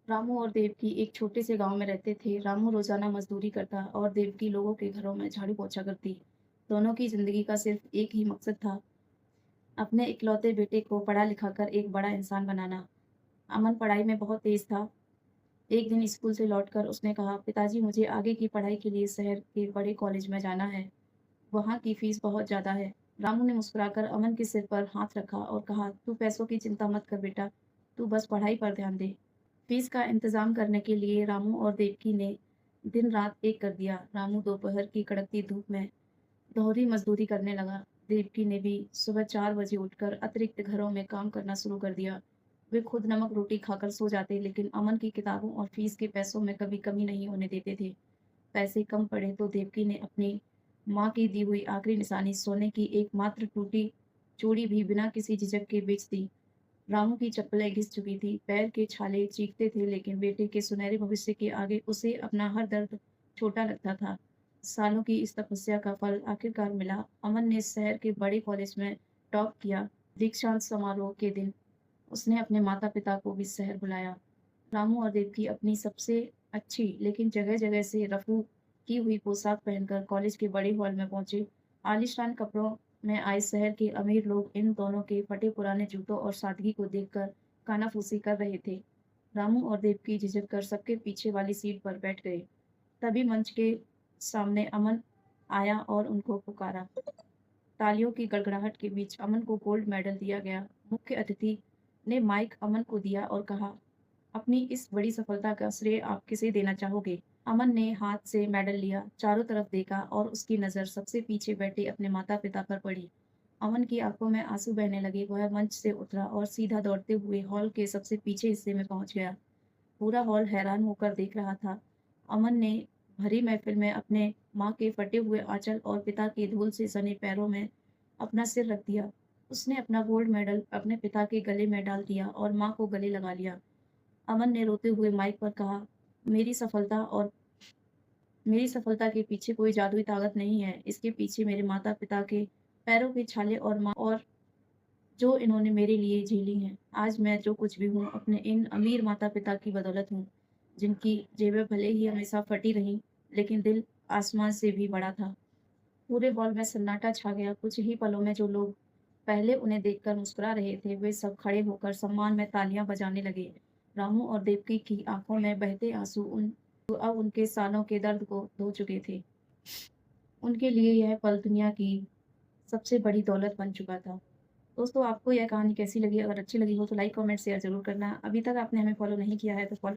रामू और देवकी एक छोटे से गांव में रहते थे। रामू रोजाना मजदूरी करता और देवकी लोगों के घरों में झाड़ू पोछा करती। दोनों की जिंदगी का सिर्फ एक ही मकसद था, अपने इकलौते बेटे को पढ़ा लिखाकर एक बड़ा इंसान बनाना। अमन पढ़ाई में बहुत तेज था। एक दिन स्कूल से लौटकर उसने कहा, पिताजी मुझे आगे की पढ़ाई के लिए शहर के बड़े कॉलेज में जाना है। वहाँ की फीस बहुत ज्यादा है। रामू ने मुस्कुराकर अमन के सिर पर हाथ रखा और कहा, तू पैसों की चिंता मत कर बेटा, तू बस पढ़ाई पर ध्यान दे। फीस का इंतजाम करने के लिए रामू और देवकी ने दिन रात एक कर दिया। रामू दोपहर की कड़कती धूप में दोहरी मजदूरी करने लगा। देवकी ने भी सुबह 4 बजे उठकर अतिरिक्त घरों में काम करना शुरू कर दिया। वे खुद नमक रोटी खाकर सो जाते, लेकिन अमन की किताबों और फीस के पैसों में कभी कमी नहीं होने देते थे। पैसे कम पड़े तो देवकी ने अपनी माँ की दी हुई आखिरी निशानी, सोने की एकमात्र टूटी चूड़ी भी बिना किसी झिझक के बेच दी। रामू की चप्पलें घिस चुकी थी, पैर के छाले चीखते थे, लेकिन बेटे के सुनहरे भविष्य के आगे उसे अपना हर दर्द छोटा लगता था। सालों की इस तपस्या का फल आखिरकार मिला। अमन ने शहर के बड़े कॉलेज में टॉप किया। दीक्षांत समारोह के दिन उसने अपने माता पिता को भी शहर बुलाया। रामू और देवकी अपनी सबसे अच्छी लेकिन जगह जगह से रफू की हुई पोशाक पहनकर कॉलेज के बड़े हॉल में पहुंचे। आलीशान कपड़ों में आए शहर के अमीर लोग इन दोनों के फटे पुराने जूतों और सादगी को देखकर कानाफूसी कर रहे थे। रामू और देवकी झिझक कर सबके पीछे वाली सीट पर बैठ गए। तभी मंच के सामने अमन आया और उनको पुकारा। तालियों की गड़गड़ाहट के बीच अमन को गोल्ड मेडल दिया गया। मुख्य अतिथि ने माइक अमन को दिया और कहा, अपनी इस बड़ी सफलता का श्रेय आप किसे देना चाहोगे? अमन ने हाथ से मेडल लिया, चारों तरफ देखा और उसकी नज़र सबसे पीछे बैठे अपने माता-पिता पर पड़ी। अमन की आंखों में आंसू बहने लगे। वह मंच से उतरा और सीधा दौड़ते हुए हॉल के सबसे पीछे हिस्से में पहुंच गया। पूरा हॉल हैरान होकर देख रहा था। अमन ने भरी महफिल में अपने माँ के फटे हुए आंचल और पिता के धूल से सने पैरों में अपना सिर रख दिया। उसने अपना गोल्ड मेडल अपने पिता के गले में डाल दिया और माँ को गले लगा लिया। अमन ने रोते हुए माइक पर कहा, मेरी सफलता और मेरी सफलता के पीछे कोई जादुई ताकत नहीं है। इसके पीछे मेरे माता-पिता के पैरों के छाले और माँ और जो इन्होंने मेरे लिए झेली हैं। आज मैं जो कुछ भी हूँ, अपने इन अमीर माता-पिता की बदौलत हूँ, जिनकी जेबें भले ही हमेशा फटी रहीं, लेकिन दिल आसमान से भी बड़ा था। पूरे हॉल में सन्नाटा छा गया। कुछ ही पलों में जो लोग पहले उन्हें देखकर मुस्कुरा रहे थे, वे सब खड़े होकर सम्मान में तालियां बजाने लगे। रामू और देवकी की आंखों में बहते आंसू अब उनके सालों के दर्द को धो चुके थे। उनके लिए यह पल दुनिया की सबसे बड़ी दौलत बन चुका था। दोस्तों, आपको यह कहानी कैसी लगी? अगर अच्छी लगी हो तो लाइक, कमेंट, शेयर ज़रूर करना। अभी तक आपने हमें फॉलो नहीं किया है तो फॉलो